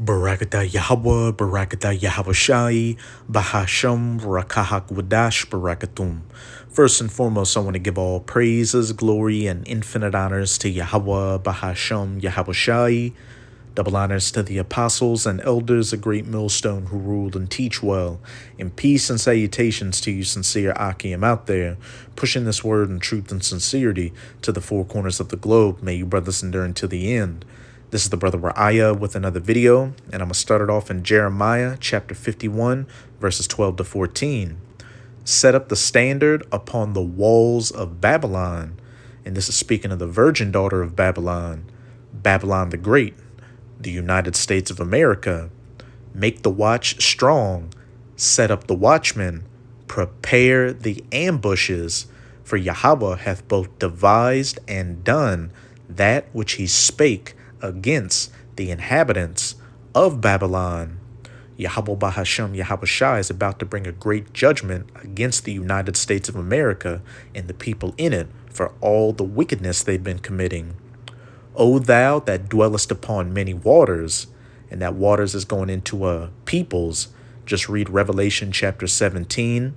Barakatah Yahweh, Barakatah Yahawashi, Bahasham, Rakahak Wadash, Barakatum. First and foremost, I want to give all praises, glory, and infinite honors to Yahweh, Bahasham, Yahawashi. Double honors to the apostles and elders, a great millstone who ruled and teach well. And peace and salutations to you, sincere Akim out there, pushing this word in truth and sincerity to the four corners of the globe. May you brothers endure until the end. This is the brother Ra'aya with another video, and I'm going to start it off in Jeremiah chapter 51, verses 12 to 14. Set up the standard upon the walls of Babylon. And this is speaking of the virgin daughter of Babylon, Babylon the Great, the United States of America. Make the watch strong, set up the watchmen, prepare the ambushes, for Yahweh hath both devised and done that which he spake against the inhabitants of Babylon. Yahweh Bahasham Yahawashi is about to bring a great judgment against the United States of America and the people in it for all the wickedness they've been committing. O thou that dwellest upon many waters, and that waters is going into peoples. Just read Revelation chapter 17.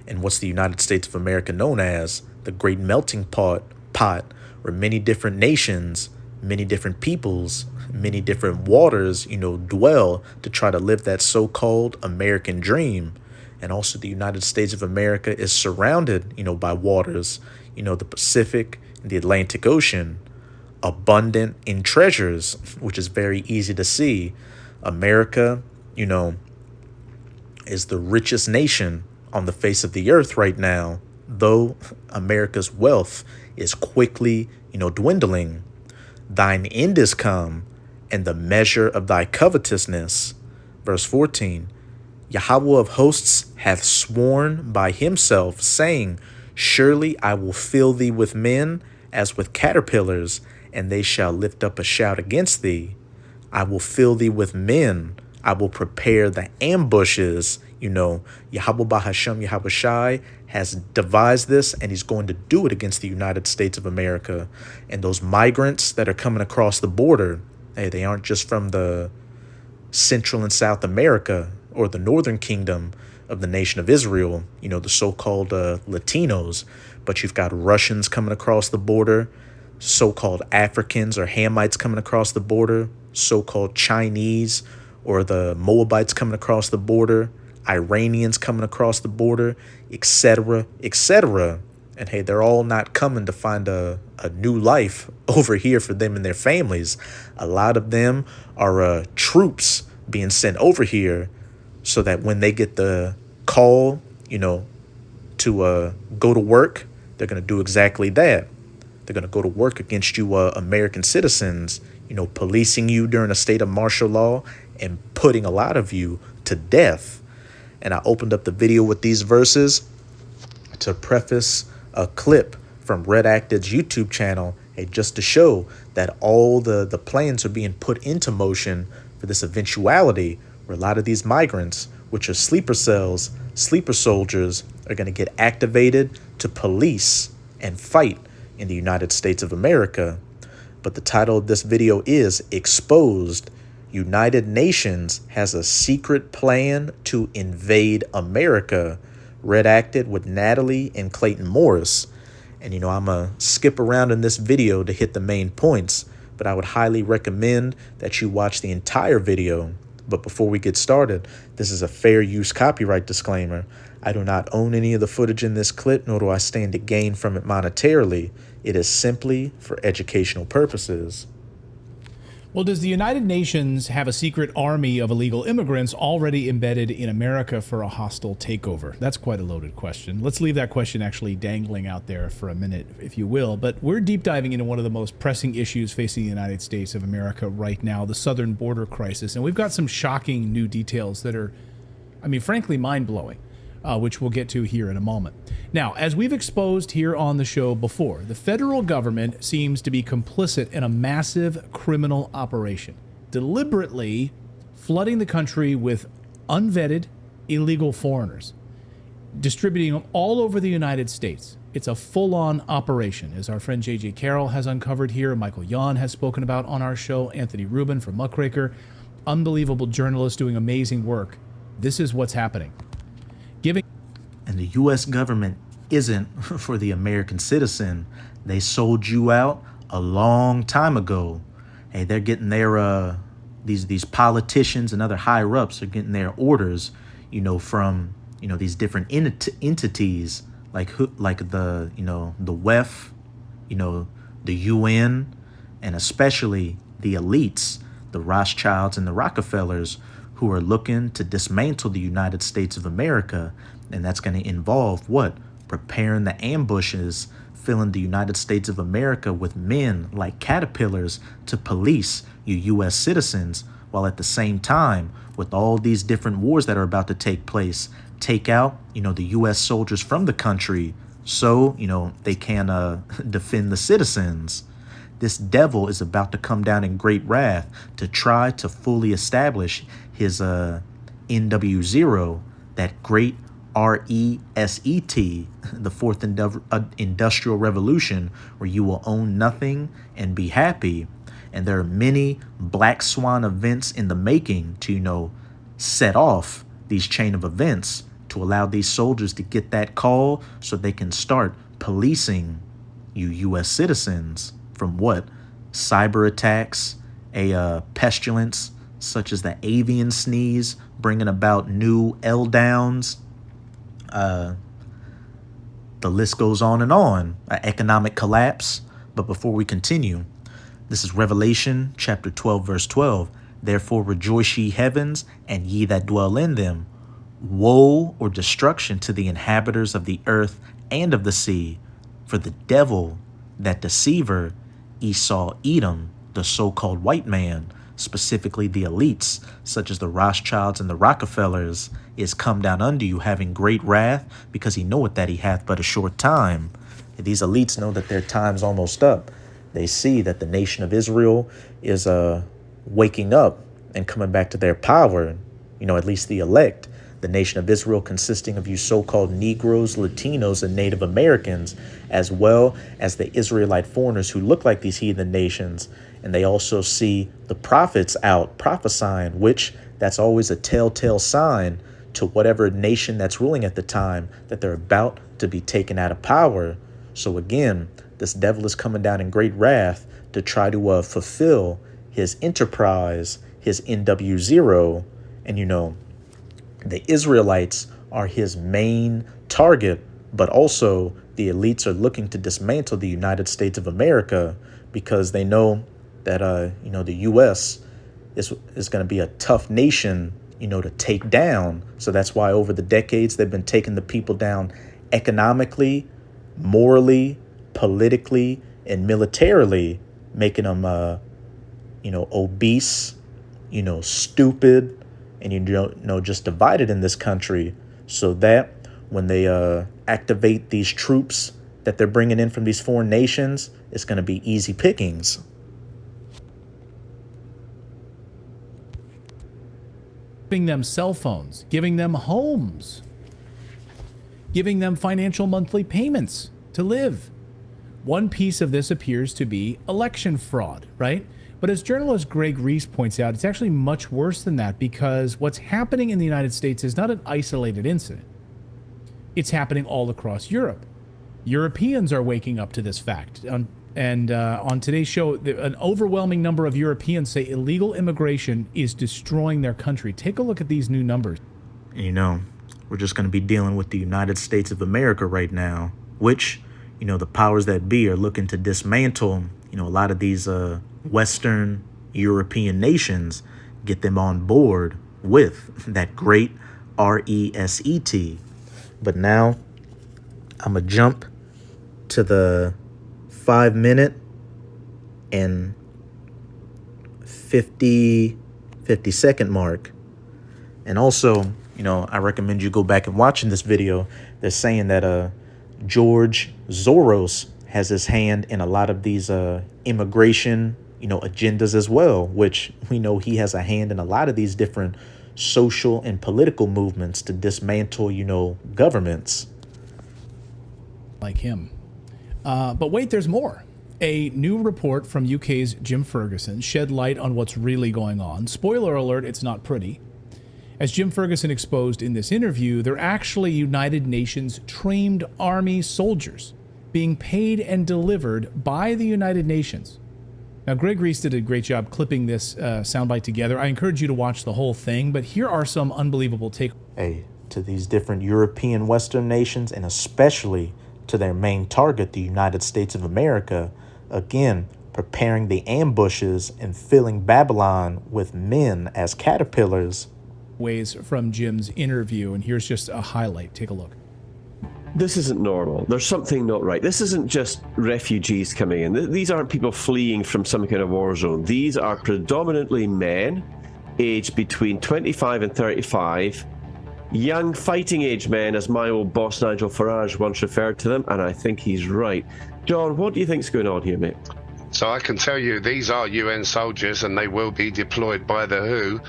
And what's the United States of America known as? The great melting pot, where many different nations, many different peoples, many different waters, dwell to try to live that so-called American dream. And also the United States of America is surrounded, by waters, the Pacific and the Atlantic Ocean, abundant in treasures, which is very easy to see. America, is the richest nation on the face of the earth right now, though America's wealth is quickly, dwindling. Thine end is come, and the measure of thy covetousness. Verse 14, Yahweh of hosts hath sworn by himself, saying, Surely I will fill thee with men as with caterpillars, and they shall lift up a shout against thee. I will fill thee with men. I will prepare the ambushes. Yahweh Bahasham Yahawashi has devised this, and he's going to do it against the United States of America. And those migrants that are coming across the border, hey, they aren't just from the Central and South America or the Northern Kingdom of the nation of Israel, the so-called Latinos, but you've got Russians coming across the border, so-called Africans or Hamites coming across the border, so-called Chinese or the Moabites coming across the border, Iranians coming across the border, etc., etc. And hey, they're all not coming to find a new life over here for them and their families. A lot of them are troops being sent over here so that when they get the call, to go to work, they're going to do exactly that. They're going to go to work against you American citizens, policing you during a state of martial law and putting a lot of you to death. And I opened up the video with these verses to preface a clip from Red Acted's YouTube channel, just to show that all the plans are being put into motion for this eventuality where a lot of these migrants, which are sleeper cells, sleeper soldiers, are going to get activated to police and fight in the United States of America. But the title of this video is Exposed. United Nations has a secret plan to invade America. Red Acted with Natalie and Clayton Morris. And, I'm going to skip around in this video to hit the main points, but I would highly recommend that you watch the entire video. But before we get started, this is a fair use copyright disclaimer. I do not own any of the footage in this clip, nor do I stand to gain from it monetarily. It is simply for educational purposes. Well, does the United Nations have a secret army of illegal immigrants already embedded in America for a hostile takeover? That's quite a loaded question. Let's leave that question actually dangling out there for a minute, if you will. But we're deep diving into one of the most pressing issues facing the United States of America right now, the southern border crisis. And we've got some shocking new details that are, frankly, mind-blowing, which we'll get to here in a moment. Now, as we've exposed here on the show before, the federal government seems to be complicit in a massive criminal operation, deliberately flooding the country with unvetted, illegal foreigners, distributing them all over the United States. It's a full-on operation, as our friend J.J. Carroll has uncovered here, Michael Yon has spoken about on our show, Anthony Rubin from Muckraker. unbelievable journalists doing amazing work. This is what's happening. And the U.S. government isn't for the American citizen. They sold you out a long time ago. Hey, they're getting their these politicians and other higher ups are getting their orders, from these different entities like the the WEF, the UN, and especially the elites, the Rothschilds and the Rockefellers, who are looking to dismantle the United States of America. And that's going to involve what? Preparing the ambushes, filling the United States of America with men like caterpillars to police you U.S. citizens, while at the same time, with all these different wars that are about to take place, take out, the U.S. soldiers from the country so, they can defend the citizens. This devil is about to come down in great wrath to try to fully establish his NW0, that great RESET, the fourth industrial revolution, where you will own nothing and be happy. And there are many black swan events in the making to, set off these chain of events to allow these soldiers to get that call so they can start policing you U.S. citizens from what? Cyber attacks, a pestilence such as the avian sneeze, bringing about new L-downs. The list goes on and on. Economic collapse. But before we continue, this is Revelation chapter 12, verse 12. Therefore rejoice ye heavens, and ye that dwell in them. Woe or destruction to the inhabitants of the earth and of the sea, for the devil, that deceiver, Esau Edom, the so-called white man, specifically the elites, such as the Rothschilds and the Rockefellers, is come down unto you, having great wrath, because he knoweth that he hath but a short time. And these elites know that their time's almost up. They see that the nation of Israel is waking up and coming back to their power, at least the elect. The nation of Israel consisting of you so-called Negroes, Latinos, and Native Americans, as well as the Israelite foreigners who look like these heathen nations. And they also see the prophets out prophesying, which that's always a telltale sign to whatever nation that's ruling at the time that they're about to be taken out of power. So again, this devil is coming down in great wrath to try to fulfill his enterprise, his NW0. And the Israelites are his main target, but also the elites are looking to dismantle the United States of America because they know that, the U.S. is going to be a tough nation, to take down. So that's why over the decades, they've been taking the people down economically, morally, politically, and militarily, making them, obese, stupid, and just divided in this country, so that when they activate these troops that they're bringing in from these foreign nations, it's going to be easy pickings. Giving them cell phones, giving them homes, giving them financial monthly payments to live. One piece of this appears to be election fraud, right? But as journalist Greg Reese points out, it's actually much worse than that, because what's happening in the United States is not an isolated incident. It's happening all across Europe. Europeans are waking up to this fact. On today's show, an overwhelming number of Europeans say illegal immigration is destroying their country. Take a look at these new numbers. We're just going to be dealing with the United States of America right now, which, the powers that be are looking to dismantle, a lot of these Western European nations, get them on board with that great RESET. But now I'm going to jump to the 5-minute and 50-second mark. And also, I recommend you go back and watching this video. They're saying that George Soros has his hand in a lot of these immigration, agendas as well, which we know he has a hand in a lot of these different social and political movements to dismantle, governments. Like him. But wait, there's more. A new report from UK's Jim Ferguson shed light on what's really going on. Spoiler alert, it's not pretty. As Jim Ferguson exposed in this interview, they're actually United Nations trained army soldiers being paid and delivered by the United Nations. Now, Greg Reese did a great job clipping this soundbite together. I encourage you to watch the whole thing, but here are some unbelievable takeaways. Hey, to these different European Western nations, and especially to their main target, the United States of America, again, preparing the ambushes and filling Babylon with men as caterpillars. Ways from Jim's interview, and here's just a highlight. Take a look. This isn't normal. There's something not right. This isn't just refugees coming in. These aren't people fleeing from some kind of war zone. These are predominantly men aged between 25 and 35, young fighting age men, as my old boss Nigel Farage once referred to them, and I think he's right. John, what do you think's going on here, mate? So I can tell you these are UN soldiers, and they will be deployed by the WHO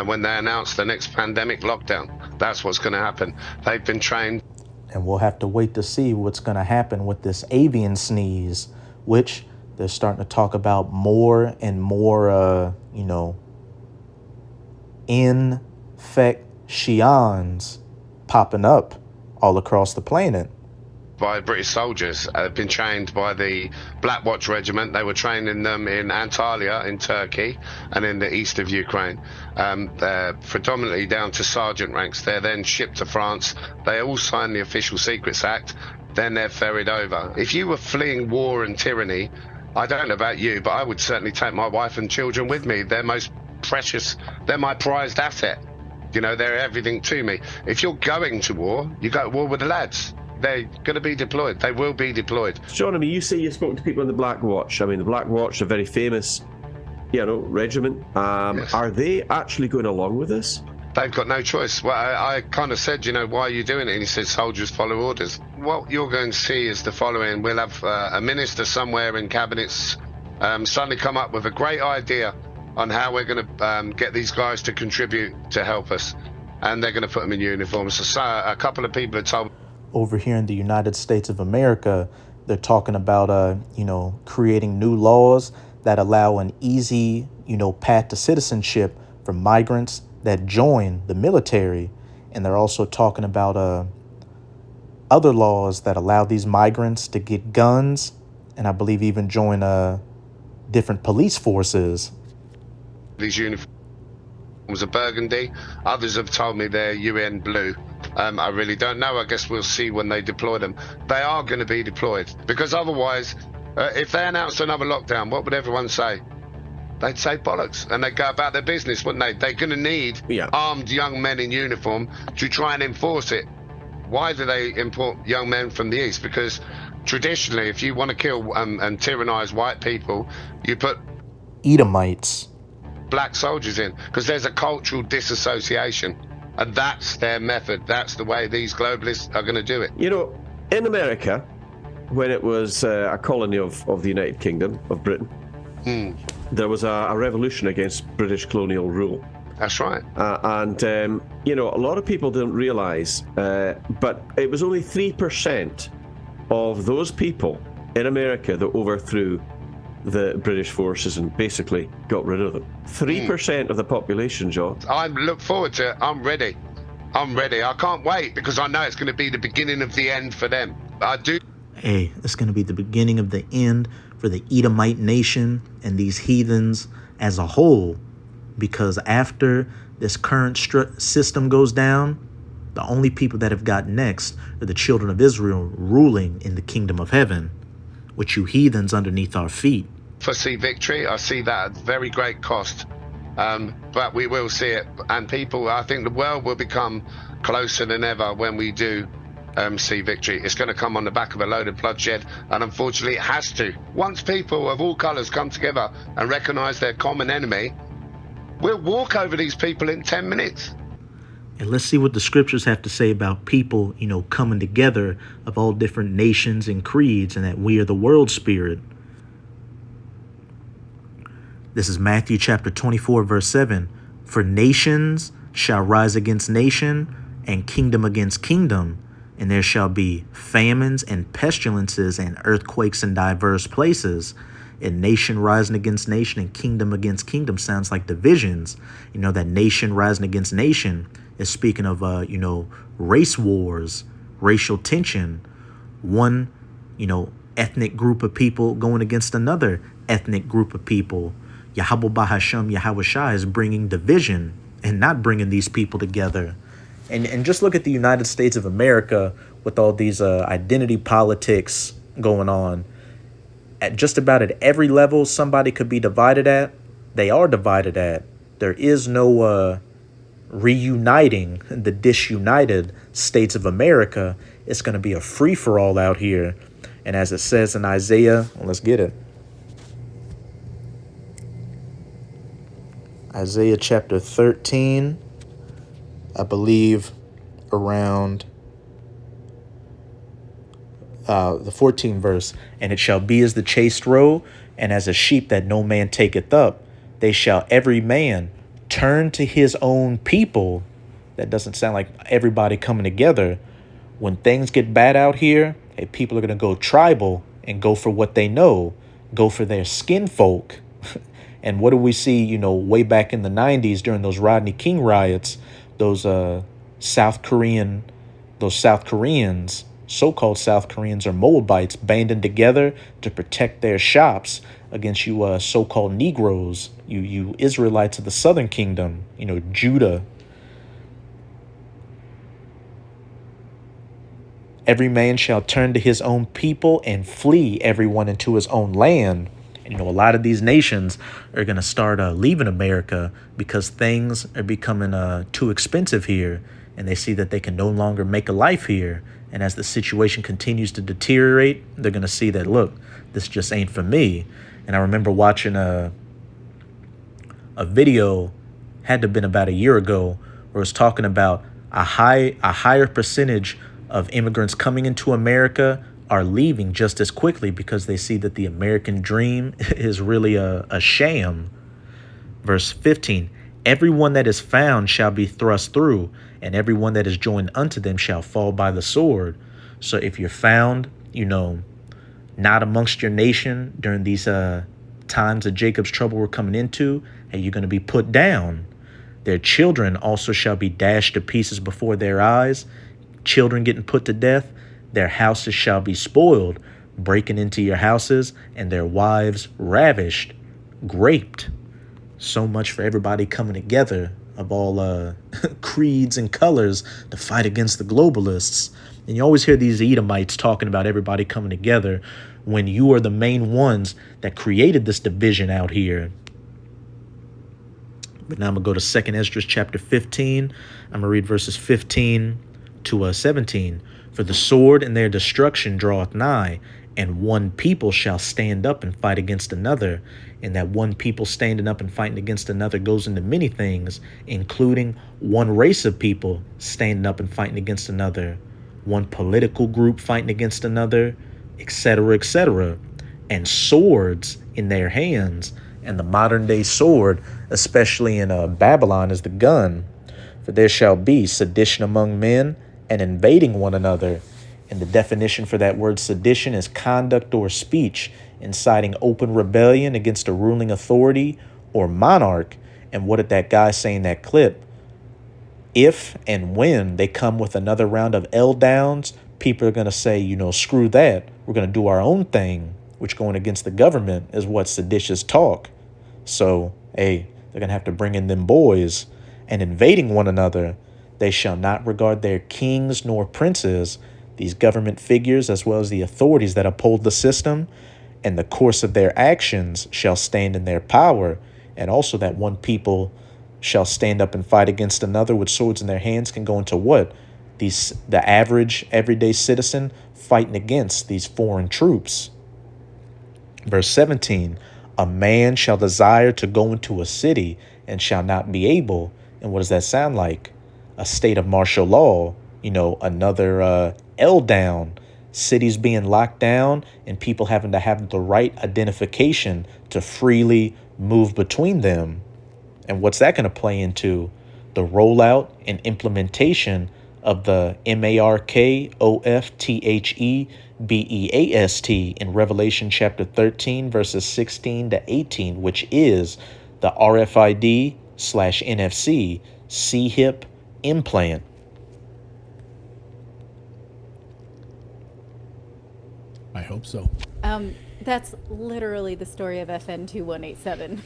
when they announce the next pandemic lockdown. That's what's going to happen. They've been trained. And we'll have to wait to see what's going to happen with this avian sneeze, which they're starting to talk about more and more, infections popping up all across the planet. By British soldiers. They've been trained by the Black Watch Regiment. They were training them in Antalya in Turkey and in the east of Ukraine. They're predominantly down to sergeant ranks. They're then shipped to France. They all sign the Official Secrets Act. Then they're ferried over. If you were fleeing war and tyranny, I don't know about you, but I would certainly take my wife and children with me. They're most precious. They're my prized asset. They're everything to me. If you're going to war, you go to war with the lads. They're going to be deployed. They will be deployed. John, you say you've spoken to people in the Black Watch. The Black Watch, a very famous, regiment. Yes. Are they actually going along with this? They've got no choice. Well, I kind of said, why are you doing it? And he said, soldiers follow orders. What you're going to see is the following. We'll have a minister somewhere in cabinets suddenly come up with a great idea on how we're going to get these guys to contribute to help us. And they're going to put them in uniforms. So a couple of people have told me. Over here in the United States of America, they're talking about, creating new laws that allow an easy, path to citizenship for migrants that join the military. And they're also talking about other laws that allow these migrants to get guns and I believe even join different police forces. These uniforms are burgundy. Others have told me they're UN blue. I really don't know. I guess we'll see when they deploy them. They are going to be deployed because otherwise, if they announced another lockdown, what would everyone say? They'd say bollocks and they'd go about their business, wouldn't they? They're going to need armed young men in uniform to try and enforce it. Why do they import young men from the East? Because traditionally, if you want to kill and tyrannize white people, you put Edomites, black soldiers in, because there's a cultural disassociation. And that's their method. That's the way these globalists are going to do it. In America, when it was a colony of the United Kingdom, of Britain, there was a revolution against British colonial rule. That's right. And a lot of people didn't realise, but it was only 3% of those people in America that overthrew the British forces and basically got rid of them. 3% of the population, John. I look forward to it. I'm ready. I can't wait because I know it's going to be the beginning of the end for them. I do. Hey, it's going to be the beginning of the end for the Edomite nation and these heathens as a whole. Because after this current system goes down, the only people that have got next are the children of Israel ruling in the kingdom of heaven, with you heathens underneath our feet. Foresee victory. I see that at very great cost. But we will see it. And I think the world will become closer than ever when we do see victory. It's going to come on the back of a load of bloodshed. And unfortunately, it has to. Once people of all colours come together and recognise their common enemy, we'll walk over these people in 10 minutes. And let's see what the scriptures have to say about people, coming together of all different nations and creeds, and that we are the world spirit. This is Matthew chapter 24, verse 7. For nations shall rise against nation, and kingdom against kingdom. and there shall be famines and pestilences and earthquakes in diverse places, and nation rising against nation and kingdom against kingdom. Sounds like divisions. You know, that nation rising against nation is speaking of, race wars, racial tension, one, ethnic group of people going against another ethnic group of people. Yahweh Bahasham Yahweh Shai is bringing division and not bringing these people together. And just look at the United States of America with all these identity politics going on. At just about at every level somebody could be divided at, they are divided at. There is no reuniting the disunited states of America. It's going to be a free-for-all out here. And as it says in Isaiah, let's get it. Isaiah chapter 13, I believe around the 14th verse. And it shall be as the chased roe, and as a sheep that no man taketh up. They shall every man turn to his own people. That doesn't sound like everybody coming together. When things get bad out here, people are going to go tribal and go for what they know, go for their skin folk. And what do we see, way back in the 90s during those Rodney King riots, those South Koreans, so-called South Koreans or Moabites banding together to protect their shops against you so-called Negroes, you Israelites of the Southern Kingdom, Judah. Every man shall turn to his own people and flee everyone into his own land. And, a lot of these nations are going to start leaving America because things are becoming too expensive here. And they see that they can no longer make a life here. And as the situation continues to deteriorate, they're going to see that, look, this just ain't for me. And I remember watching a video, had to have been about a year ago, where it was talking about a higher percentage of immigrants coming into America are leaving just as quickly because they see that the American dream is really a sham. Verse 15, everyone that is found shall be thrust through, and everyone that is joined unto them shall fall by the sword. So if you're found, not amongst your nation during these times that Jacob's trouble were coming into, you're going to be put down. Their children also shall be dashed to pieces before their eyes. Children getting put to death. Their houses shall be spoiled, breaking into your houses, and their wives ravished, raped. So much for everybody coming together of all creeds and colors to fight against the globalists. And you always hear these Edomites talking about everybody coming together when you are the main ones that created this division out here. But now I'm going to go to 2nd Esdras chapter 15. I'm going to read verses 15 to 17. For the sword and their destruction draweth nigh, and one people shall stand up and fight against another. And that one people standing up and fighting against another goes into many things, including one race of people standing up and fighting against another, one political group fighting against another, etc., etc. And swords in their hands. And the modern day sword, especially in Babylon, is the gun. For there shall be sedition among men, and invading one another. And the definition for that word sedition is conduct or speech inciting open rebellion against a ruling authority or monarch. And what did that guy say in that clip? If and when they come with another round of L-downs, people are going to say, screw that. We're going to do our own thing, which going against the government is what seditious talk. So, they're going to have to bring in them boys. And invading one another, they shall not regard their kings nor princes, these government figures, as well as the authorities that uphold the system, and the course of their actions shall stand in their power. And also that one people shall stand up and fight against another with swords in their hands can go into what? The average everyday citizen fighting against these foreign troops. Verse 17, a man shall desire to go into a city and shall not be able. And what does that sound like? A state of martial law, another L down, cities being locked down and people having to have the right identification to freely move between them. And what's that going to play into? The rollout and implementation of the Markoftbeast in Revelation chapter 13, verses 16 to 18, which is the RFID/NFC C-hip implant. I hope so. That's literally the story of FN 2187,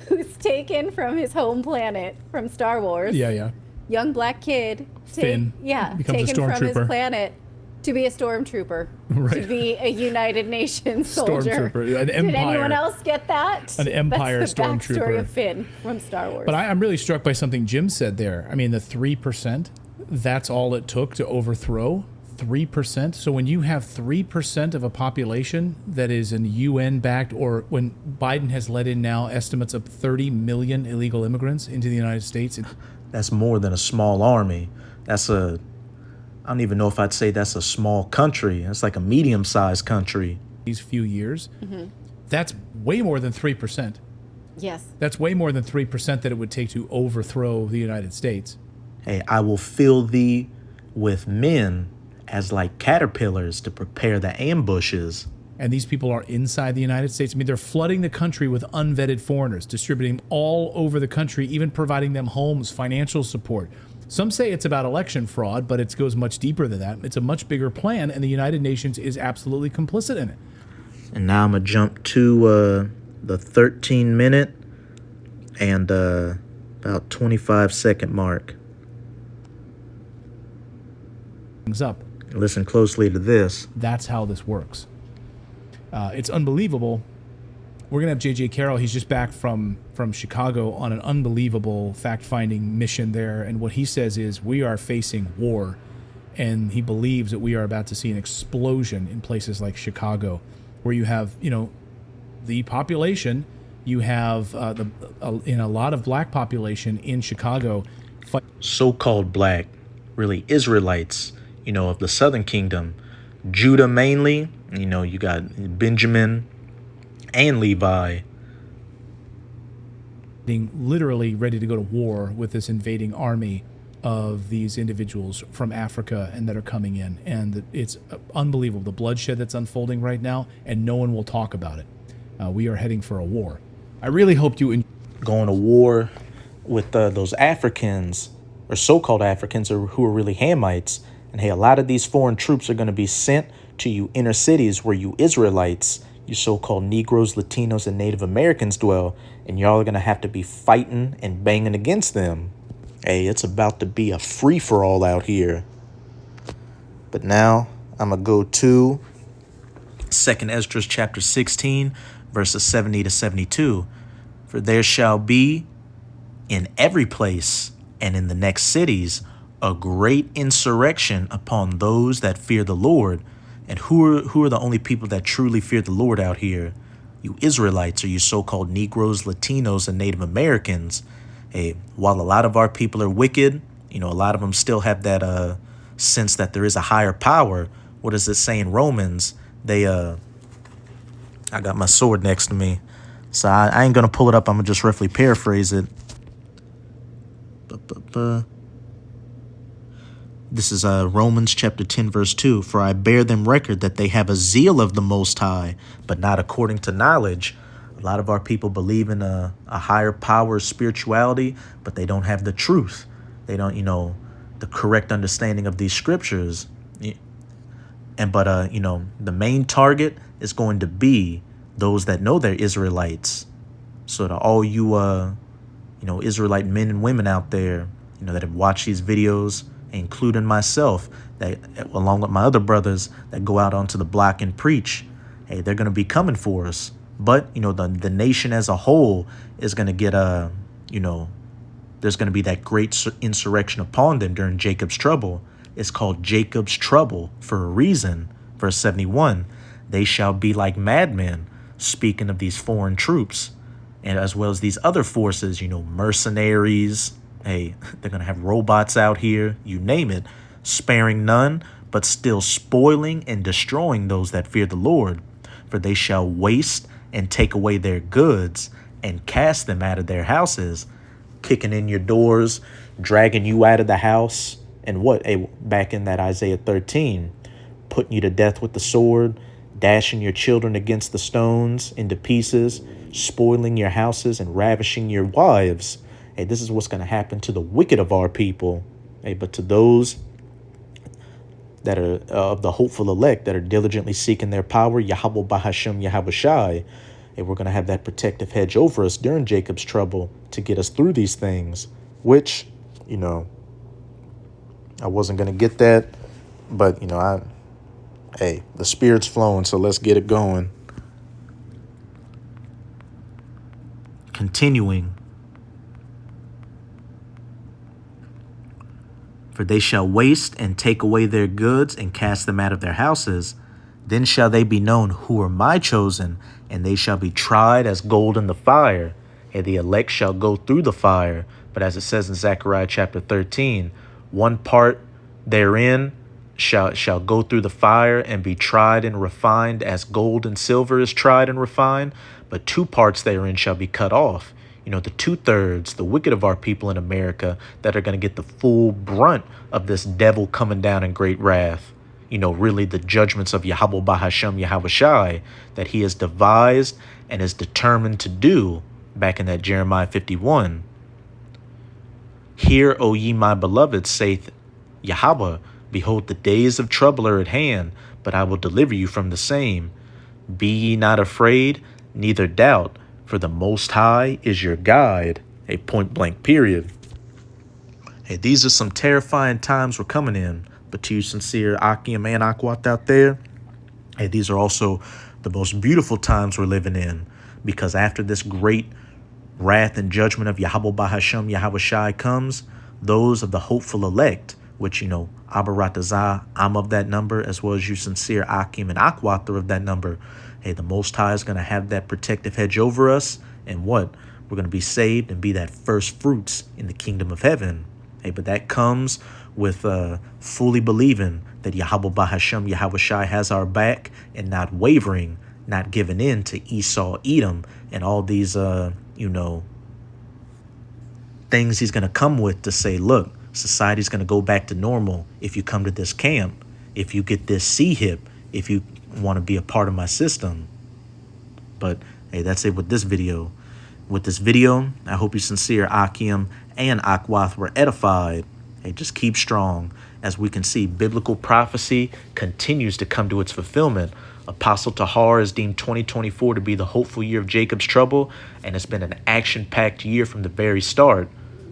who's taken from his home planet from Star Wars. Yeah. Young black kid. Finn becomes a taken from his stormtrooper. planet to be a stormtrooper, Right. to be a United Nations soldier. Stormtrooper, an Did empire. anyone else get that? An empire That's the stormtrooper. backstory of Finn from Star Wars. But I'm really struck by something Jim said there. I mean, the 3%, that's all it took to overthrow. 3%. So when you have 3% of a population that is an UN-backed, or when Biden has let in now estimates of 30 million illegal immigrants into the United States. That's more than a small army. I don't even know if I'd say that's a small country. It's like a medium-sized country. These few years, that's way more than 3%. yes. That's way more than 3% that it would take to overthrow the United States. Hey, I will fill thee with men as like caterpillars to prepare the ambushes. And these people are inside the United States. I mean, they're flooding the country with unvetted foreigners, distributing them all over the country, even providing them homes, financial support. Some say it's about election fraud, but it goes much deeper than that. It's a much bigger plan, and the United Nations is absolutely complicit in it. And now I'm going to jump to the 13-minute and about 25-second mark. Things up. Listen closely to this. That's how this works. It's unbelievable. We're going to have J.J. Carroll. He's just back from Chicago on an unbelievable fact-finding mission there. And what he says is we are facing war. And he believes that we are about to see an explosion in places like Chicago, where you have, the population. You have in a lot of black population in Chicago. So-called black, really Israelites, of the Southern Kingdom. Judah mainly. You got Benjamin and Levi. Being literally ready to go to war with this invading army of these individuals from Africa and that are coming in. And it's unbelievable, the bloodshed that's unfolding right now, and no one will talk about it. We are heading for a war. I really hoped you going to war with those Africans, or so-called Africans, or who are really Hamites. And hey, a lot of these foreign troops are going to be sent to you inner cities where you Israelites, you so-called Negroes, Latinos, and Native Americans dwell, and y'all are going to have to be fighting and banging against them. Hey, it's about to be a free-for-all out here. But now I'm going to go to 2nd Esdras chapter 16, verses 70 to 72. For there shall be in every place and in the next cities a great insurrection upon those that fear the Lord. And who are the only people that truly fear the Lord out here? You Israelites, or you so-called Negroes, Latinos, and Native Americans. Hey, while a lot of our people are wicked, a lot of them still have that sense that there is a higher power. What does it say in Romans? I got my sword next to me, so I ain't gonna pull it up. I'm gonna just roughly paraphrase it. This is Romans chapter 10, verse 2. For I bear them record that they have a zeal of the Most High, but not according to knowledge. A lot of our people believe in a higher power of spirituality, but they don't have the truth. They don't, the correct understanding of these scriptures. But the main target is going to be those that know they're Israelites. So to all you, Israelite men and women out there, that have watched these videos, including myself, that along with my other brothers that go out onto the block and preach, hey, they're going to be coming for us. But, the nation as a whole is going to get there's going to be that great insurrection upon them during Jacob's trouble. It's called Jacob's trouble for a reason. Verse 71, they shall be like madmen, speaking of these foreign troops, and as well as these other forces, mercenaries. Hey, they're going to have robots out here, you name it, sparing none, but still spoiling and destroying those that fear the Lord. For they shall waste and take away their goods and cast them out of their houses, kicking in your doors, dragging you out of the house, And what? Back in that Isaiah 13, putting you to death with the sword, dashing your children against the stones into pieces, spoiling your houses and ravishing your wives. Hey, this is what's going to happen to the wicked of our people. Hey, but to those that are of the hopeful elect that are diligently seeking their power, Yahweh Bahashem Yahweh Shai, hey, we're going to have that protective hedge over us during Jacob's trouble to get us through these things, which, I wasn't going to get that, but, hey, the Spirit's flowing, so let's get it going. Continuing. For they shall waste and take away their goods and cast them out of their houses. Then shall they be known who are my chosen, and they shall be tried as gold in the fire. And the elect shall go through the fire. But as it says in Zechariah chapter 13, one part therein shall go through the fire and be tried and refined as gold and silver is tried and refined. But two parts therein shall be cut off. The 2/3, the wicked of our people in America that are going to get the full brunt of this devil coming down in great wrath. Really the judgments of Yahweh Bahashem Yahweh Shai that he has devised and is determined to do back in that Jeremiah 51. Hear, O ye my beloved, saith Yahweh, behold, the days of trouble are at hand, but I will deliver you from the same. Be ye not afraid, neither doubt, for the Most High is your guide. A point blank period. Hey, these are some terrifying times we're coming in. But to you sincere Akim and Akwat out there, hey, these are also the most beautiful times we're living in. Because after this great wrath and judgment of Yahweh Bahashem Yahweh Shai comes, those of the hopeful elect, which, Abaratazah, I'm of that number, as well as you sincere Akim and Akwat are of that number. Hey, the Most High is going to have that protective hedge over us. And what? We're going to be saved and be that first fruits in the kingdom of heaven. Hey, but that comes with fully believing that Yahweh Bahashem Yahweh Shai has our back and not wavering, not giving in to Esau, Edom, and all these, things he's going to come with to say, look, society's going to go back to normal if you come to this camp, if you get this C-hip, if you want to be a part of my system. But hey, that's it with this video. With this video, I hope you sincere Akim and Akwath were edified. Hey, just keep strong. As we can see, biblical prophecy continues to come to its fulfillment. Apostle Tahar is deemed 2024 to be the hopeful year of Jacob's trouble, and it's been an action-packed year from the very start.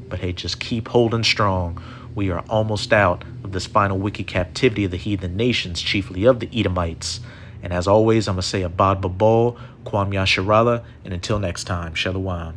But hey, just keep holding strong. We are almost out of this final wicked captivity of the heathen nations, chiefly of the Edomites. And as always, I'm going to say Abad Babal, Kwam Yasharala, and until next time, Shalom.